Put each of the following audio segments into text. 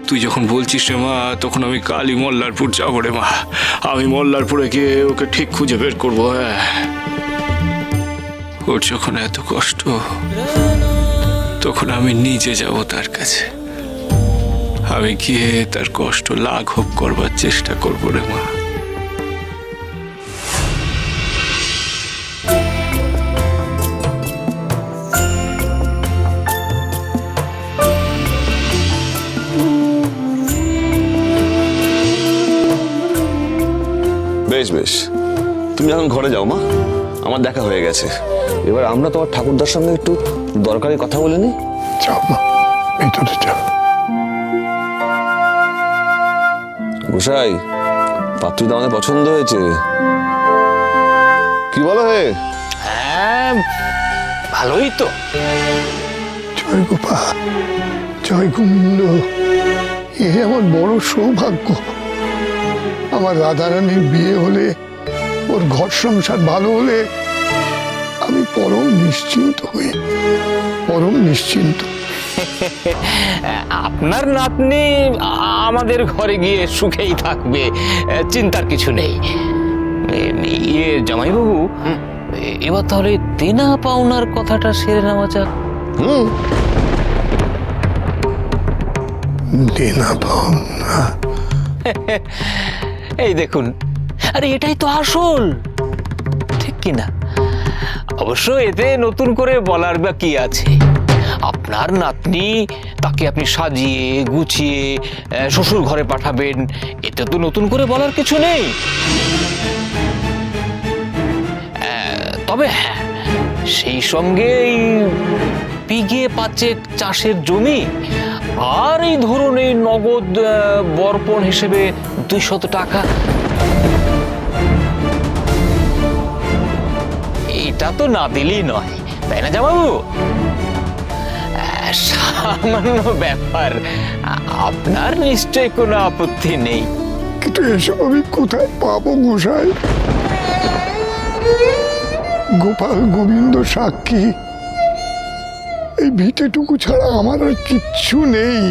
তুই যখন বলছিস রে মা, তখন আমি কালই মল্লারপুর যাবো রে মা। আমি মল্লারপুরে গিয়ে ওকে ঠিক খুঁজে বের করবো। হ্যাঁ, ওর যখন এত কষ্ট, তখন আমি নিজে যাব তার কাছে। আমি গিয়ে তার কষ্ট লাঘব করবার চেষ্টা করবো রে মা। বেশ বেশ, তুমি এখন ঘরে যাও মা, আমার দেখা হয়ে গেছে। এবার আমরা তোমার ঠাকুরদার সঙ্গে একটু দরকারি কথা বলে নি। যাও মা, ভিতরে যাও। গোসাই, পাত্রী তো আমাদের পছন্দ হয়েছে, কি বলো হে? হ্যাঁ, ভালোই তো। জয় গোপাল, জয় গোবিন্দ, এ আমার বড় সৌভাগ্য। আমার রাধারানীর বিয়ে হলে, ওর ঘর সংসার ভালো হলে আমি পরম নিশ্চিন্ত পরম নিশ্চিন্ত। আপনার নাতনি আমাদের ঘরে গিয়ে সুখেই থাকবে, চিন্তার কিছু নেই। ইয়ে জামাইবাবু, এবার তাহলে দেনা পাওনার কথাটা সেরে নেওয়া যাক। দেনা পাওনা? এই দেখুন, আরে এটাই তো আসল, ঠিক কিনা? অবশ্য এতে নতুন করে বলার বা কি আছে? আপনার নাতনি, তাকে আপনি সাজিয়ে গুছিয়ে শ্বশুর ঘরে পাঠাবেন, এতে তো নতুন করে বলার কিছু নেই। তবে হ্যাঁ, সেই সঙ্গে এই বিঘে 5 চাষের জমি, আর এই ধরুন এই নগদ বর্পণ হিসেবে 200 টাকা, এটা তো না দিলেই নয়, তাই না জামাইবাবু? সামান্য ব্যাপার, আপনার নিশ্চয় কোনো আপত্তি নেই। কিন্তু এসব আমি কোথায় পাবো গোসাই? গোপাল গোবিন্দ সাক্ষী, এই ভিটেটুকু ছাড়া আমার আর কিচ্ছু নেই।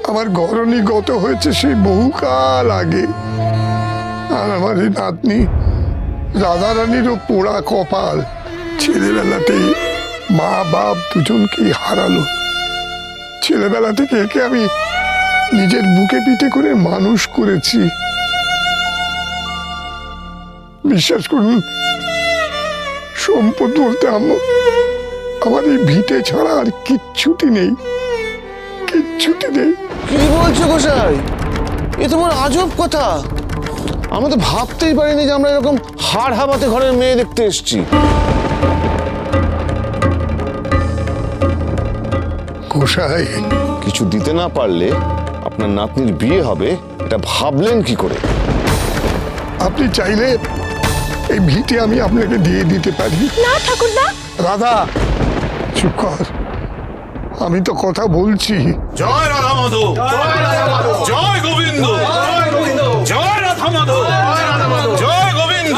আমার ঘরণী গত হয়েছে সেই বহুকাল আগে, আর আমার এই নাতনি রাধারানীরও পোড়া কপাল, ছেলেবেলাতেই মা বাপ দুজনকেই হারালো। ছেলেবেলা থেকে একে আমি নিজের বুকে পিঠে করে মানুষ করেছি। বিশ্বাস করুন, সম্পদ বলতে আমার এই ভিটে ছাড়া আর কিচ্ছুটি নেই, কিচ্ছুটি নেই। কি বলছো গোসাই? এ তোমার আজব কথা। আমরা তো ভাবতেই পারিনি যে আমরা এরকম হাড় হাবাতে ঘরের মেয়ে দেখতে এসেছি। গোসাই, কিছু দিতে না পারলে আপনার নাতনির বিয়ে হবে, এটা ভাবলেন কি করে? আপনি চাইলে এই ভিটে আমি আপনাকে দিয়ে দিতে পারি। না ঠাকুরদা। রাধা, চুপ কর, আমি তো কথা বলছি। জয় রাধা মাধব, জয় গোবিন্দ, জয় রাধা মাধব, জয় গোবিন্দ।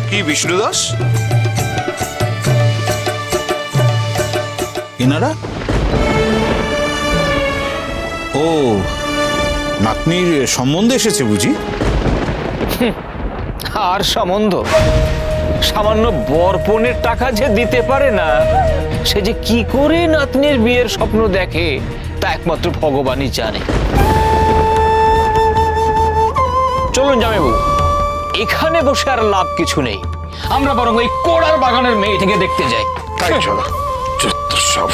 কি বিষ্ণু দাস, এনারা? ও, নাতনির সম্বন্ধে এসেছে বুঝি? আর সম্বন্ধ, সামান্য বর্পণের টাকা যে দিতে পারে না, সে যে কি করে নাতনির বিয়ের স্বপ্ন দেখে, তা একমাত্র ভগবানই জানে। চলুন জামাইবাবু, এখানে বসে আর লাভ কিছু নেই, আমরা বরং ওই কোড়ার বাগানের মেয়েটিকে দেখতে যাই। তাই চলো। সব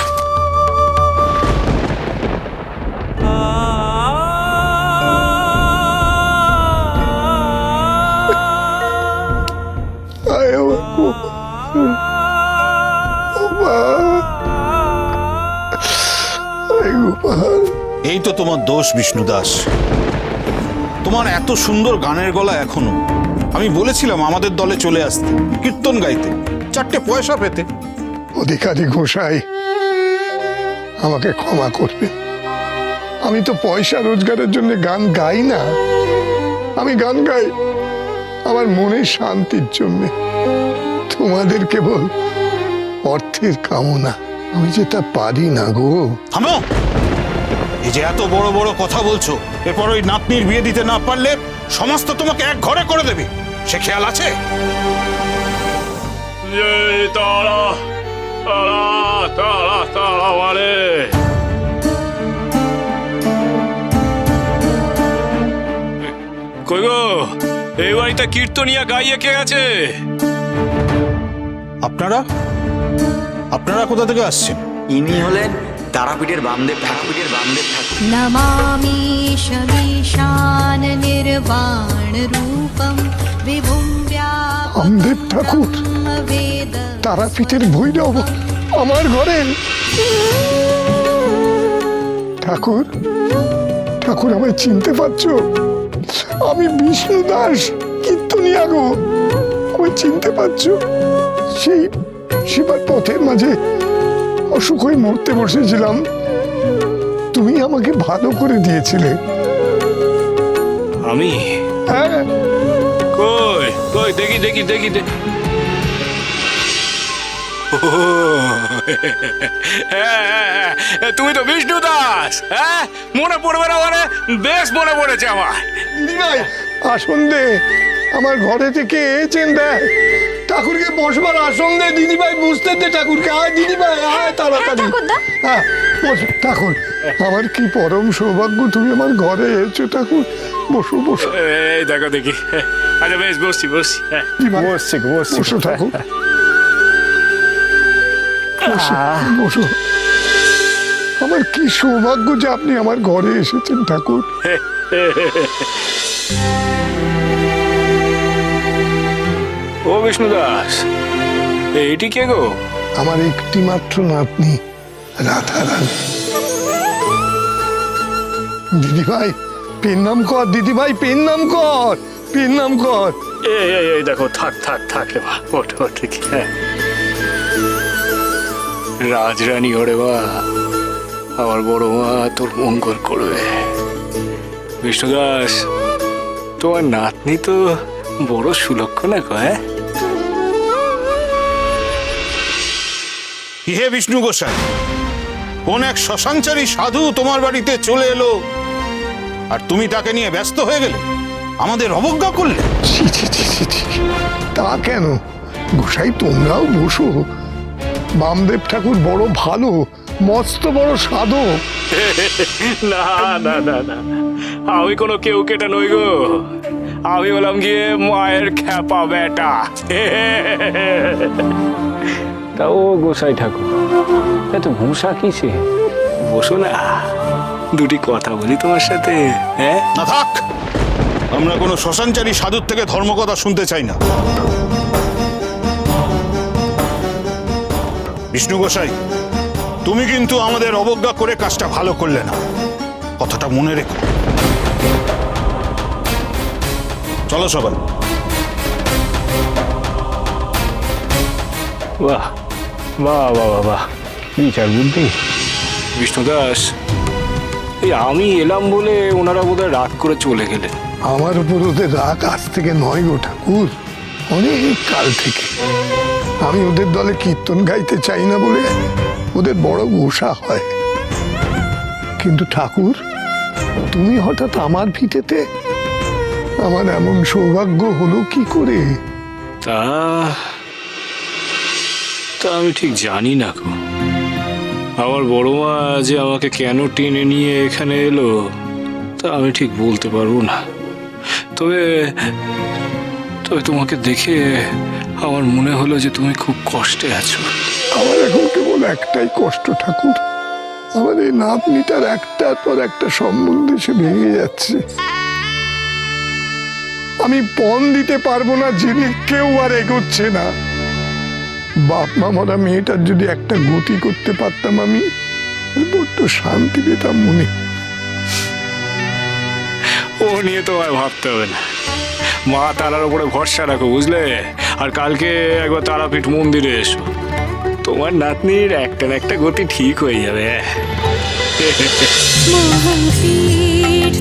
এই তো তোমার দোষ বিষ্ণু দাস, তোমার এত সুন্দর গানের গলা এখনো। আমি বলেছিলাম আমাদের দলে চলে আসতে, কীর্তন গাইতে, 4টে পয়সা পেতে। অধিকারী গোসাই, আমাকে ক্ষমা করবে। আমি তো পয়সা রোজগারের জন্য গান গাই না, আমি গান গাই আমার মনের শান্তির জন্য। তোমাদের কেবল অর্থের কামনা, আমি যে তা পারি না গো। থামো! এই যে এত বড় বড় কথা বলছো, এরপর ওই নাতনির বিয়ে দিতে না পারলে সমাজ তো তোমাকে এক ঘরে করে দেবে, সে খেয়াল আছে? তারা তারা তারা তারা মানে কই গো, এই বাড়িতে কীর্তনিয়া গাইয়ে কে আছে? আপনারা আপনারা কোথা থেকে আসছেন? ইনি হলেন তারাপীঠের বামদেব ঠাকুর। नमामि शमीशान निर्वाणरूपं विभुं বামদেব ঠাকুর, व्यापकं वेद তারাপীঠের ভৈরব আমার ঘরে। ঠাকুর, ঠাকুর আমায় চিনতে পারছো? আমি বিষ্ণু দাস, কীর্তনিয়া গো। আমায় চিনতে পারছো? সেই সেবার পথের মাঝে অসুখ হয়ে মরতে বসেছিলাম, তুমি আমাকে ভালো করে দিয়েছিলে। আমি? হ্যাঁ, কই কই দেখি দেখি দেখি ও, হ্যাঁ, তুমি তো বিষ্ণু দাস। হ্যাঁ, মনে পড়বে না মানে? বেশ মনে পড়েছে আমার। দিদিভাই আসন দে, আমার ঘরে থেকে চেন দেয়। ঠাকুরকে বসবার আসন দে দিদিভাই, বুঝতে দে ঠাকুরকে। আয় দিদিভাই, আয় তাড়াতাড়ি। হ্যাঁ, বসো ঠাকুর। আমার কি পরম সৌভাগ্য তুমি আমার ঘরে এসেছো ঠাকুর। বসো বসো। এই দেখো দেখি। আচ্ছা বেশ, বসছি বসছি। হ্যাঁ, দিদিভাই, বসো ঠাকুর। বসো, বসো। আমার কি সৌভাগ্য যে আপনি আমার ঘরে এসেছেন ঠাকুর। ও বিষ্ণু দাস, এইটি কে গো? আমার একটি মাত্র নাতনি রাধারানী। দিদিভাই পেন নাম কর, দিদিভাই পেন নাম কর, পেন নাম কর। এই দেখো, থাক থাক থাক এবার, ওঠো ঠিক। হ্যাঁ, রাজরানী ওরে বা, আমার বড় মা তোর মঙ্গল করবে। বিষ্ণু দাস, তোমার নাতনি তো বড় সুলক্ষণা কয়। হে বিষ্ণু গোসাই, কোন এক শ্মশানচারী সাধু তোমার বাড়িতে চলে এলো, আর তুমি তাকে নিয়ে ব্যস্ত হয়ে গেলে, আমাদের অবজ্ঞা করলে। ছি, ছি, ছি, ছি, ছি। তা কেন গোসাই, তোমরাও বসো। বামদেব ঠাকুর বড় ভালো, মস্ত বড় সাধক। না না না না, আমি কোনো কেউ কেটে নই গো। আমি বললাম গিয়ে মায়ের খ্যাপা বেটা। তা ও গোসাই ঠাকুর, এত ভূষা কিসে? বসো না, দুটি কথা বলি তোমার সাথে। হ্যাঁ, না থাক, আমরা কোনো শ্মশানচারী সাধুর থেকে ধর্মকথা শুনতে চাই না। বিষ্ণু গোসাই, তুমি কিন্তু আমাদের অবজ্ঞা করে কাজটা ভালো করলে না, কথাটা মনে রেখো। চলো সবাই। বাহ বাহ বাহ বাহ বাহ, বিচার বুদ্ধি। বিষ্ণু দাস, এই আমি এলাম বলে ওনারা বোধহয় রাগ করে চলে গেলেন। আমার উপর ওদের রাগ আজ থেকে নয় গো ঠাকুর, অনেক কাল থেকে। আমি ওদের দলে কীর্তন গাইতে চাই না বলে ওদের বড় গোসা হয়। কিন্তু ঠাকুর, তুমি হঠাৎ আমার ভিটেতে, আমার এমন সৌভাগ্য হলো কি করে? তা তা আমি ঠিক জানি না গো। আমার বড় মা যে আমাকে কেন টেনে নিয়ে এখানে এলো, তা আমি ঠিক বলতে পারবো না। তবে তবে তোমাকে দেখে আমার মনে হলো যে তুমি খুব কষ্টে আছো। আমার এখন কেবল একটাই কষ্ট ঠাকুর, আমার এই নাতনিটার একটার পর একটা সম্বন্ধ এসে ভেঙে যাচ্ছে। আমি পণ দিতে পারবো না জেনে কেউ আর এগোচ্ছে না। বাপ মা মরা মেয়েটার যদি একটা গতি করতে পারতাম, আমি বড্ড শান্তি পেতাম মনে। ও নিয়ে তোমায় ভাবতে হবে না, মা তারার উপরে ভরসা রাখো, বুঝলে? আর কালকে একবার তারাপীঠ মন্দিরে এসো, তোমার নাতনির একটা না একটা গতি ঠিক হয়ে যাবে। मोहन पीठ